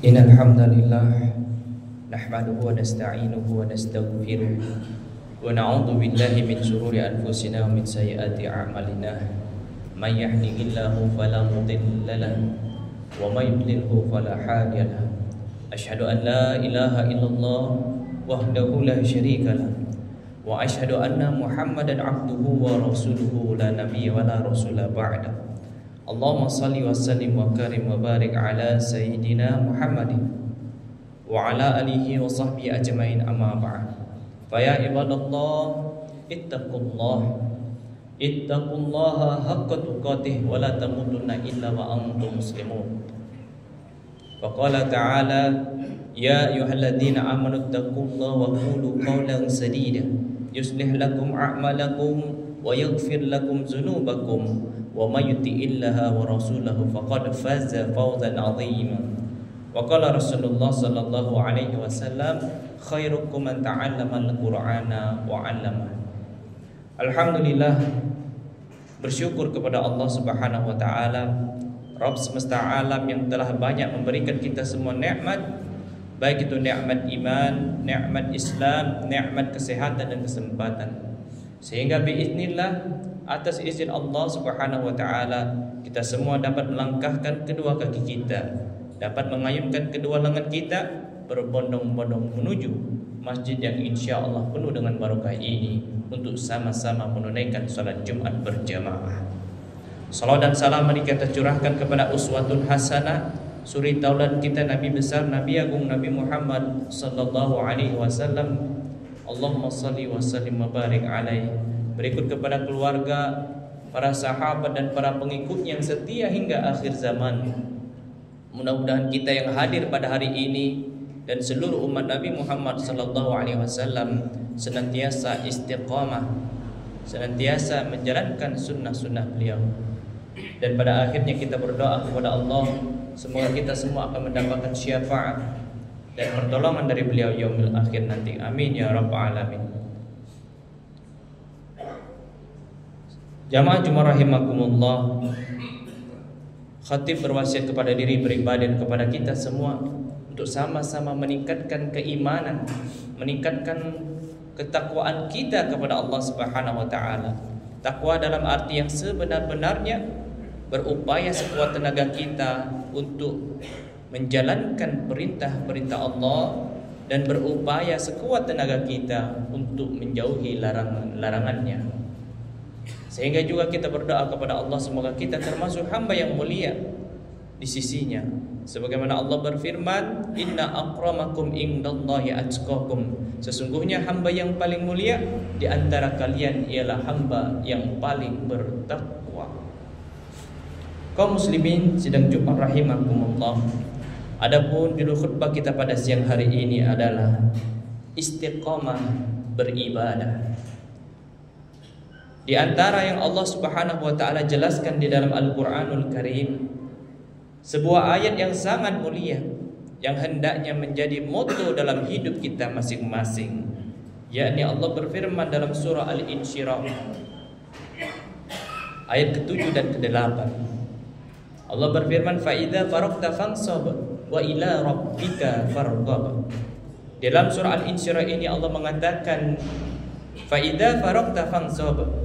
Innal hamdalillah nahmaduhu wa nasta'inuhu wa nastaghfiruh wa na'udzu billahi min shururi anfusina wa min sayyiati a'malina. May yahdihillahu fala mudilla lahu wa may yudlilhu fala hadiya lahu. Asyhadu an la ilaha illallah wahdahu la syarika lahu wa asyhadu anna Muhammadan abduhu wa rasuluhu la nabiyya wa la rasula ba'da. Allahumma salli wa sallim wa karim wa barik ala sayyidina Muhammadin wa ala alihi wa sahbihi ajmain, amma ba'd. Fa ya ibadallah ittaqullaha haqqa tuqatih wa la tamutunna illa wa antum muslimun. Wa qala ta'ala ya ayyuhalladzina amanu ittaqullaha wa qulu qawlan sadida yuslih lakum a'malakum wa yaghfir lakum dzunubakum wa may yuti'illaha wa rasulahu faqad faza fawzan 'azima. Wa qala Rasulullah sallallahu alaihi wasallam khairukum man ta'allama al-Qur'ana wa 'allama. Alhamdulillah, bersyukur kepada Allah Subhanahu wa taala, Rabb semesta alam yang telah banyak memberikan kita semua nikmat, baik itu nikmat iman, nikmat Islam, nikmat kesehatan dan kesempatan. Sehingga biiznillah, atas izin Allah Subhanahu wa taala, kita semua dapat melangkahkan kedua kaki kita, dapat mengayunkan kedua lengan kita, berbondong-bondong menuju masjid yang insya Allah penuh dengan barokah ini untuk sama-sama menunaikan salat Jumat berjamaah. Salawat dan salam mari kita curahkan kepada uswatun hasanah, suri tauladan kita Nabi besar, Nabi agung, Nabi Muhammad sallallahu alaihi wasallam. Allahumma salli wa sallim wa barik alaihi. Berikut kepada keluarga, para sahabat dan para pengikut yang setia hingga akhir zaman. Mudah-mudahan kita yang hadir pada hari ini dan seluruh umat Nabi Muhammad sallallahu alaihi wasallam senantiasa istiqamah, senantiasa menjalankan sunnah-sunnah beliau. Dan pada akhirnya kita berdoa kepada Allah, semoga kita semua akan mendapatkan syafaat dan pertolongan dari beliau yaumil akhir nanti. Amin ya rabbal alamin. Jamaah Jumat rahimakumullah, khatib berwasiat kepada diri pribadi dan kepada kita semua untuk sama-sama meningkatkan keimanan, meningkatkan ketakwaan kita kepada Allah Subhanahu wa taala. Takwa dalam arti yang sebenar-benarnya, berupaya sekuat tenaga kita untuk menjalankan perintah-perintah Allah dan berupaya sekuat tenaga kita untuk menjauhi larangan-larangannya. Sehingga juga kita berdoa kepada Allah semoga kita termasuk hamba yang mulia di sisinya. Sebagaimana Allah berfirman, inna akramakum indallahi atqakum. Sesungguhnya hamba yang paling mulia di antara kalian ialah hamba yang paling bertakwa. Kaum muslimin sidang Jumat rahimakumullah. Adapun judul khutbah kita pada siang hari ini adalah istiqamah beribadah. Di antara yang Allah Subhanahu wa taala jelaskan di dalam Al-Qur'anul Karim, sebuah ayat yang sangat mulia yang hendaknya menjadi moto dalam hidup kita masing-masing, yakni Allah berfirman dalam surah Al-Insyirah ayat ke-7 dan ke-8. Allah berfirman, fa idza faragta fansab wa ila rabbika farghab. Dalam surah Al-Insyirah ini Allah mengatakan, fa idza faragta fansab,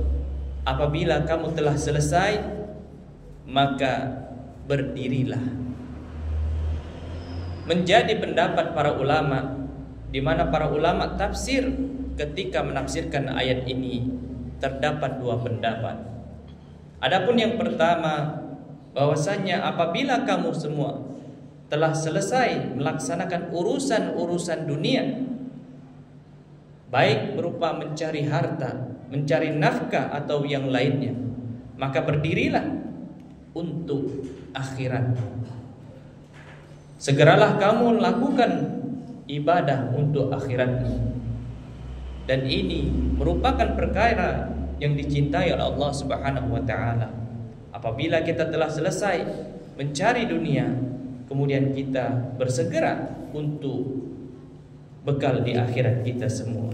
apabila kamu telah selesai maka berdirilah. Menjadi pendapat para ulama, di mana para ulama tafsir ketika menafsirkan ayat ini terdapat dua pendapat. Adapun yang pertama, bahwasanya apabila kamu semua telah selesai melaksanakan urusan-urusan dunia, baik berupa mencari harta, mencari nafkah atau yang lainnya, maka berdirilah untuk akhirat. Segeralah kamu lakukan ibadah untuk akhiratmu. Dan ini merupakan perkara yang dicintai oleh Allah Subhanahu wa taala. Apabila kita telah selesai mencari dunia, kemudian kita bersegera untuk bekal di akhirat kita semua.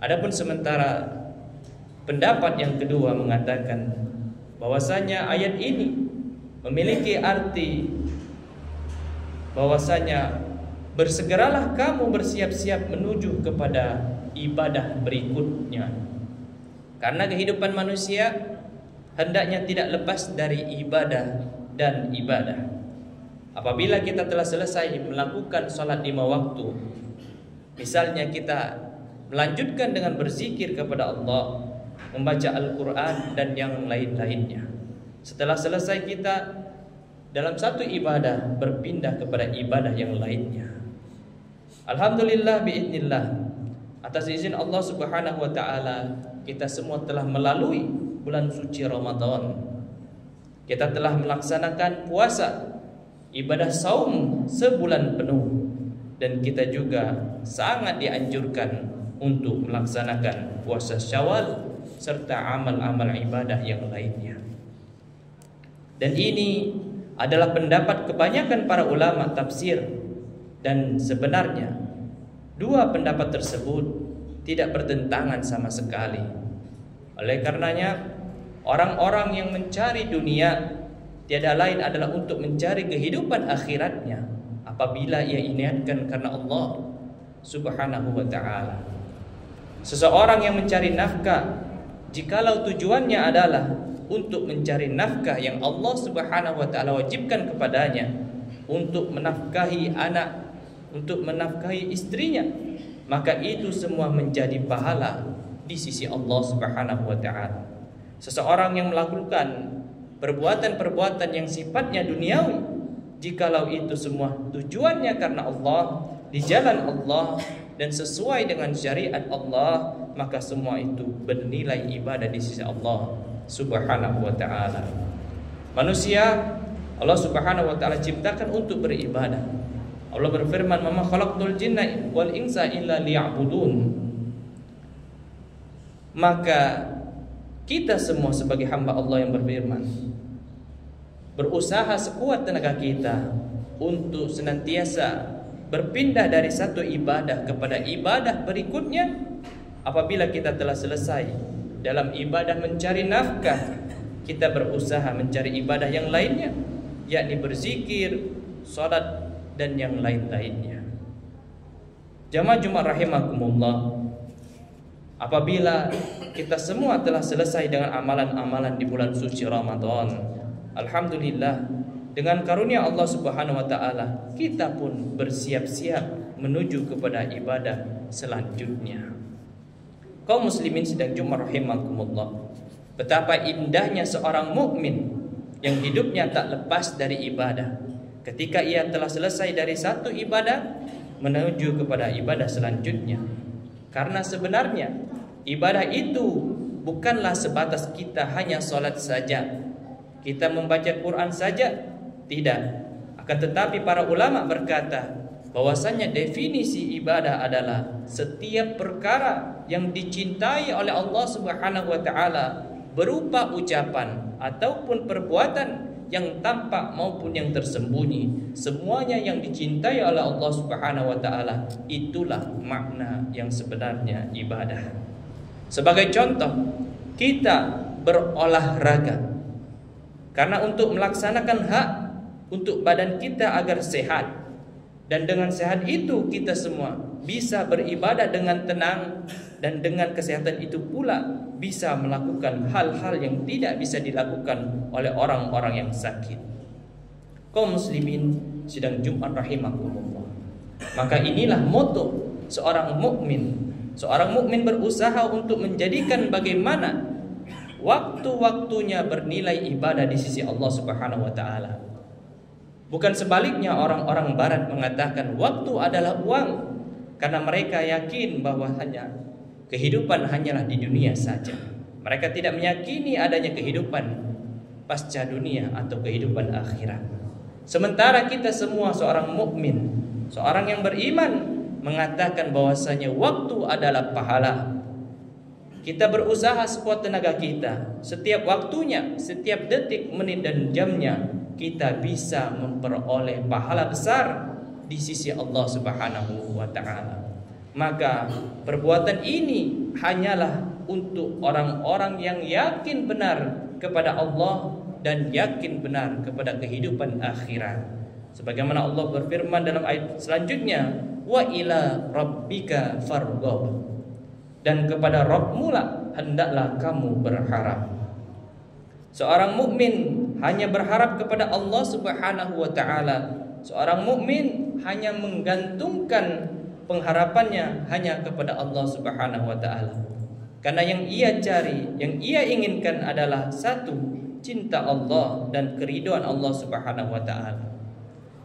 Adapun sementara pendapat yang kedua mengatakan bahwasanya ayat ini memiliki arti bahwasanya bersegeralah kamu bersiap-siap menuju kepada ibadah berikutnya. Karena kehidupan manusia hendaknya tidak lepas dari ibadah dan ibadah. Apabila kita telah selesai melakukan sholat 5 waktu, misalnya kita melanjutkan dengan berzikir kepada Allah, membaca Al-Quran dan yang lain-lainnya. Setelah selesai kita dalam satu ibadah berpindah kepada ibadah yang lainnya. Alhamdulillah biiznillah, atas izin Allah Subhanahu wa taala, kita semua telah melalui bulan suci Ramadan. Kita telah melaksanakan puasa, ibadah saum sebulan penuh, dan kita juga sangat dianjurkan untuk melaksanakan puasa Syawal serta amal-amal ibadah yang lainnya. Dan ini adalah pendapat kebanyakan para ulama tafsir, dan sebenarnya dua pendapat tersebut tidak bertentangan sama sekali. Oleh karenanya, orang-orang yang mencari dunia tiada lain adalah untuk mencari kehidupan akhiratnya apabila ia niatkan karena Allah Subhanahu wa ta'ala. Seseorang yang mencari nafkah, jikalau tujuannya adalah untuk mencari nafkah yang Allah Subhanahu wa ta'ala wajibkan kepadanya, untuk menafkahi anak, untuk menafkahi istrinya, maka itu semua menjadi pahala di sisi Allah Subhanahu wa ta'ala. Seseorang yang melakukan perbuatan-perbuatan yang sifatnya duniawi, jikalau itu semua tujuannya karena Allah, di jalan Allah dan sesuai dengan syariat Allah, maka semua itu bernilai ibadah di sisi Allah Subhanahu wa ta'ala. Manusia Allah Subhanahu wa ta'ala ciptakan untuk beribadah. Allah berfirman, "Ma khalaqtul jinna wal insa illa liya'budun." Maka kita semua sebagai hamba Allah yang berfirman, berusaha sekuat tenaga kita untuk senantiasa berpindah dari satu ibadah kepada ibadah berikutnya. Apabila kita telah selesai dalam ibadah mencari nafkah, kita berusaha mencari ibadah yang lainnya, yakni berzikir, salat dan yang lain-lainnya. Jamaah Jumat rahimakumullah, apabila kita semua telah selesai dengan amalan-amalan di bulan suci Ramadan, alhamdulillah, dengan karunia Allah Subhanahu wa ta'ala, kita pun bersiap-siap menuju kepada ibadah selanjutnya. Kaum muslimin sidang Jumat rahimakumullah, betapa indahnya seorang mukmin yang hidupnya tak lepas dari ibadah. Ketika ia telah selesai dari satu ibadah, menuju kepada ibadah selanjutnya. Karena sebenarnya ibadah itu bukanlah sebatas kita hanya sholat saja, kita membaca Quran saja, tidak. Akan tetapi para ulama berkata bahwasanya definisi ibadah adalah setiap perkara yang dicintai oleh Allah Subhanahu wa ta'ala, berupa ucapan ataupun perbuatan yang tampak maupun yang tersembunyi, semuanya yang dicintai oleh Allah Subhanahu wa ta'ala, itulah makna yang sebenarnya ibadah. Sebagai contoh, kita berolahraga karena untuk melaksanakan hak untuk badan kita agar sehat, dan dengan sehat itu kita semua bisa beribadah dengan tenang, dan dengan kesehatan itu pula bisa melakukan hal-hal yang tidak bisa dilakukan oleh orang-orang yang sakit. Kaum muslimin sidang Jumat rahimakumullah, maka inilah moto seorang mukmin. Seorang mukmin berusaha untuk menjadikan bagaimana waktu-waktunya bernilai ibadah di sisi Allah Subhanahu wa ta'ala. Bukan sebaliknya orang-orang barat mengatakan waktu adalah uang, karena mereka yakin bahwa kehidupan hanyalah di dunia saja. Mereka tidak meyakini adanya kehidupan pasca dunia atau kehidupan akhirat. Sementara kita semua seorang mukmin, seorang yang beriman, mengatakan bahwasanya waktu adalah pahala. Kita berusaha sekuat tenaga kita, setiap waktunya, setiap detik, menit dan jamnya, kita bisa memperoleh pahala besar di sisi Allah Subhanahu wa ta'ala. Maka perbuatan ini hanyalah untuk orang-orang yang yakin benar kepada Allah dan yakin benar kepada kehidupan akhirat. Sebagaimana Allah berfirman dalam ayat selanjutnya, wa ila rabbika farghab, dan kepada Rabbmu lah hendaklah kamu berharap. Seorang mukmin hanya berharap kepada Allah Subhanahu wa taala. Seorang mukmin hanya menggantungkan pengharapannya hanya kepada Allah Subhanahu wa taala. Karena yang ia cari, yang ia inginkan adalah satu, cinta Allah dan keridhaan Allah Subhanahu wa taala.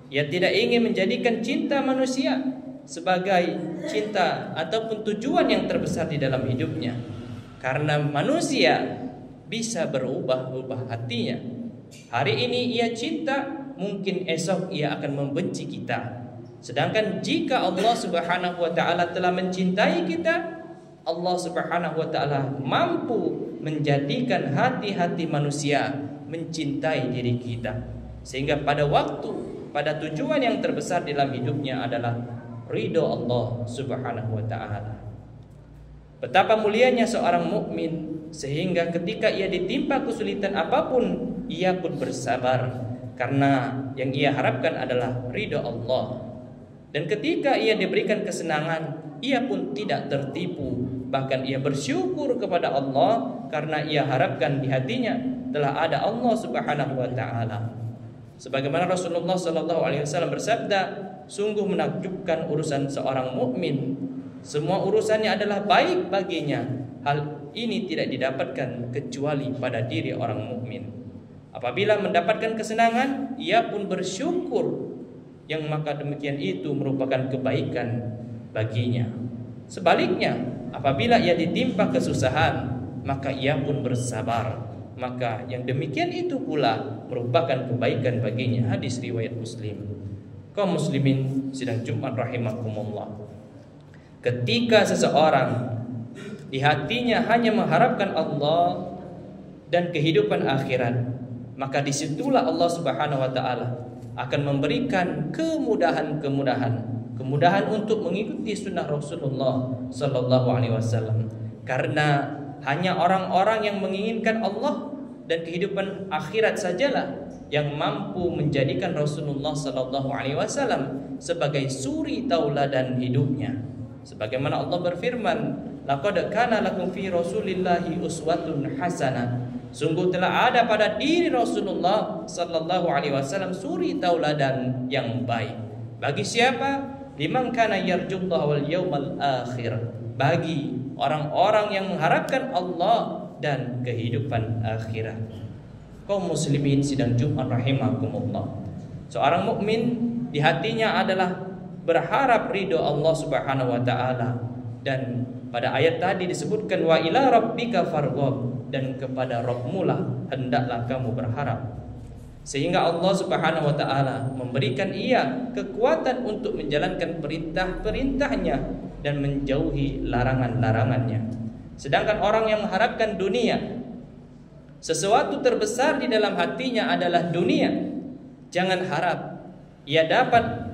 Ia tidak ingin menjadikan cinta manusia sebagai cinta ataupun tujuan yang terbesar di dalam hidupnya. Karena manusia bisa berubah-ubah hatinya. Hari ini ia cinta, mungkin esok ia akan membenci kita. Sedangkan jika Allah Subhanahu wa taala telah mencintai kita, Allah Subhanahu wa taala mampu menjadikan hati-hati manusia mencintai diri kita. Sehingga pada tujuan yang terbesar dalam hidupnya adalah ridho Allah Subhanahu wa taala. Betapa mulianya seorang mukmin sehingga ketika ia ditimpa kesulitan apapun, ia pun bersabar karena yang ia harapkan adalah ridho Allah. Dan ketika ia diberikan kesenangan, ia pun tidak tertipu, bahkan ia bersyukur kepada Allah karena ia harapkan di hatinya telah ada Allah Subhanahu wa taala. Sebagaimana Rasulullah sallallahu alaihi wasallam bersabda, sungguh menakjubkan urusan seorang mukmin. Semua urusannya adalah baik baginya. Hal ini tidak didapatkan kecuali pada diri orang mukmin. Apabila mendapatkan kesenangan, ia pun bersyukur, yang maka demikian itu merupakan kebaikan baginya. Sebaliknya, apabila ia ditimpa kesusahan, maka ia pun bersabar. Maka yang demikian itu pula merupakan kebaikan baginya. Hadis riwayat Muslim. Kaum muslimin sidang Jumat rahimakumullah. Ketika seseorang di hatinya hanya mengharapkan Allah dan kehidupan akhirat, maka disitulah Allah Subhanahu wa taala akan memberikan kemudahan untuk mengikuti sunnah Rasulullah sallallahu alaihi wasallam. Karena hanya orang-orang yang menginginkan Allah dan kehidupan akhirat sajalah yang mampu menjadikan Rasulullah sallallahu alaihi wasallam sebagai suri tauladan hidupnya. Sebagaimana Allah berfirman, laqad kana lakum fi Rasulillahi uswatun hasanah. Sungguh telah ada pada diri Rasulullah sallallahu alaihi wasallam suri tauladan yang baik. Bagi siapa? Liman kana yarjullaha wal yaumal akhir. Bagi orang-orang yang mengharapkan Allah dan kehidupan akhirat. Kaum muslimin sidang Jumat rahimakumullah. Seorang mukmin di hatinya adalah berharap ridho Allah Subhanahu wa taala, dan pada ayat tadi disebutkan wa ila rabbika farghab, dan kepada Rabbmu lah hendaklah kamu berharap. Sehingga Allah Subhanahu wa taala memberikan ia kekuatan untuk menjalankan perintah-perintahnya dan menjauhi larangan-larangannya. Sedangkan orang yang mengharapkan dunia, sesuatu terbesar di dalam hatinya adalah dunia, jangan harap ia dapat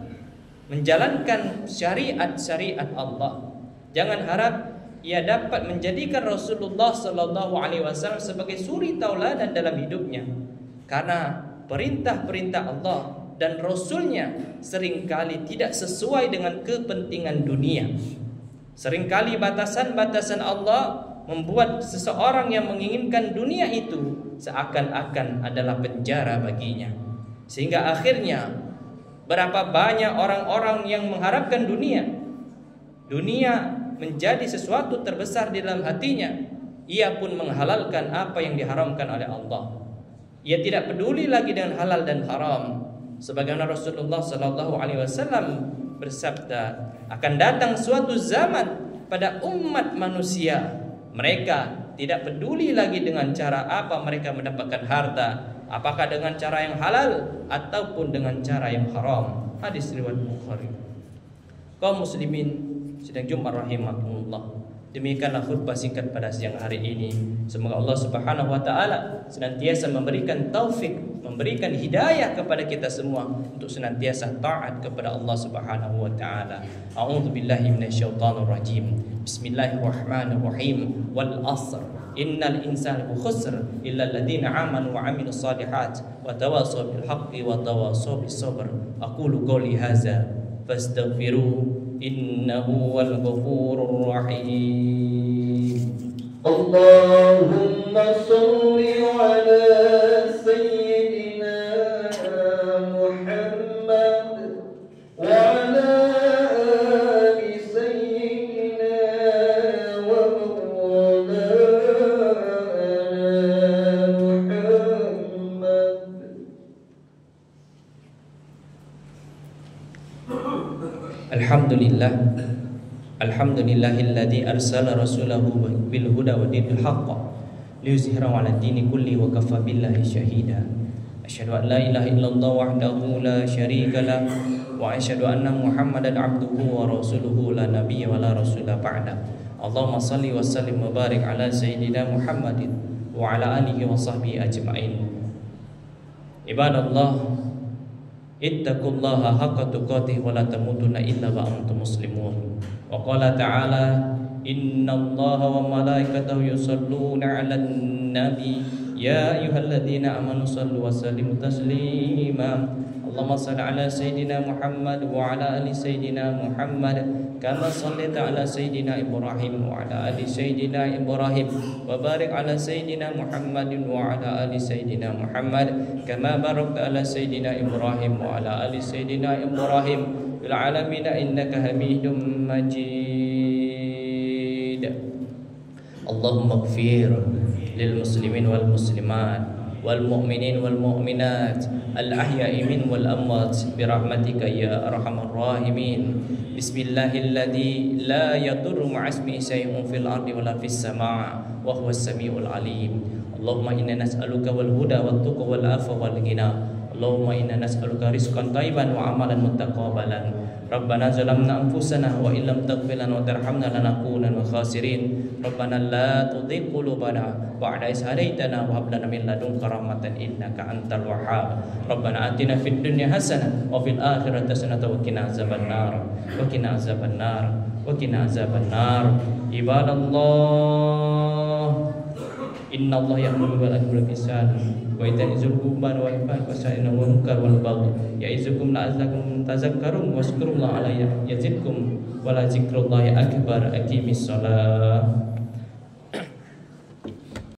menjalankan syariat-syariat Allah. Jangan harap ia dapat menjadikan Rasulullah sallallahu alaihi wasallam sebagai suri tauladan dalam hidupnya. Karena perintah-perintah Allah dan Rasulnya seringkali tidak sesuai dengan kepentingan dunia. Seringkali batasan-batasan Allah membuat seseorang yang menginginkan dunia itu seakan-akan adalah penjara baginya. Sehingga akhirnya berapa banyak orang-orang yang mengharapkan dunia menjadi sesuatu terbesar di dalam hatinya, ia pun menghalalkan apa yang diharamkan oleh Allah. Ia tidak peduli lagi dengan halal dan haram. Sebagaimana Rasulullah sallallahu alaihi wasallam bersabda, akan datang suatu zaman pada umat manusia, mereka tidak peduli lagi dengan cara apa mereka mendapatkan harta, apakah dengan cara yang halal ataupun dengan cara yang haram. Hadis riwayat Bukhari. Kaum muslimin sidang Jumat rahimakumullah. Demikianlah khutbah singkat pada siang hari ini. Semoga Allah Subhanahu wa taala senantiasa memberikan taufik, memberikan hidayah kepada kita semua untuk senantiasa taat kepada Allah Subhanahu wa taala. A'udzubillahi minasyaitonir rajim. Bismillahirrahmanirrahim. Wal 'ashr. Innal insana lafi khusr illa alladziina aamanu wa 'amilus shalihat wa tawassaw bil haqqi wa tawassaw bis sabr. Aqulu qouli hadza fastaghfiruhu innahu wal ghafurur rahim. Allahumma shalli ala sayyidina Muhammad wa ala ali sayyidina wa Muhammad. Alhamdulillah. Alhamdulillahilladzi arsala rasulahu bil huda wa dinil haqq liyuzhirahu 'ala dini kulli wa kafa billahi shahida. Asyhadu an la ilaha illallah wahdahu la syarika lah wa asyhadu anna Muhammadan 'abduhu wa rasuluhu la nabiyya wa la rasula ba'da. Allahumma shalli wa sallim wa barik 'ala sayyidina Muhammadin wa 'ala alihi wa sahbihi ajma'in. Ibadallah, ittaqullaha haqqa tuqatih wa la tamutunna illa wa antum muslimun. Wa qala ta'ala innallaha wa malaikatahu yusholluna 'alan nabi ya ayyuhalladzina amanu shallu wa sallimu taslima. Allahumma shalli 'ala sayyidina Muhammad wa 'ala ali sayyidina Muhammad kama shallaita 'ala sayyidina Ibrahim wa 'ala ali sayyidina Ibrahim wa barik 'ala sayyidina Muhammadin wa 'ala ali sayyidina Muhammad kama barakta 'ala sayyidina Ibrahim wa 'ala ali sayyidina Ibrahim fil 'alamin innaka Hamidum Majid. Allahumma ighfir lil muslimin wal muslimat wal mu'minin wal mu'minat al ahya'i min wal amwat bi rahmatika ya arhamar rahimin. Bismillahilladzi la yadurru ma'asmihi syai'un fil ardi wala fis sama' wa huwas samiul alim. Allahumma inna nas'aluka wal huda wat tuqa wal afa wal ghina. Allahumma inna nas'aluka rizqan thayyiban wa amalan muttaqabbalan. Rabbana zalamna anfusana wa illam taghfir lana wa tarhamna lanakunanna minal khasirin. Rabbana la tuzigh qulubana ba'da idh hadaytana wa hab lana min ladunka rahmatan innaka antal wahhab. Rabbana atina fid dunya hasanah wa fil akhirati hasanah wa qina azabannar. Wa qina azabannar. Wa qina azabannar. Ibadallah, inna Allah ya'muru bil 'adli wal ihsan wa ita'i dzil qurba wal ihsani wal munkar wal baghi ya'izukum la'allakum tadhakkarun wazkurullaha 'ala yazidkum wa la dzikrullahi akbar. Aqimis shalah.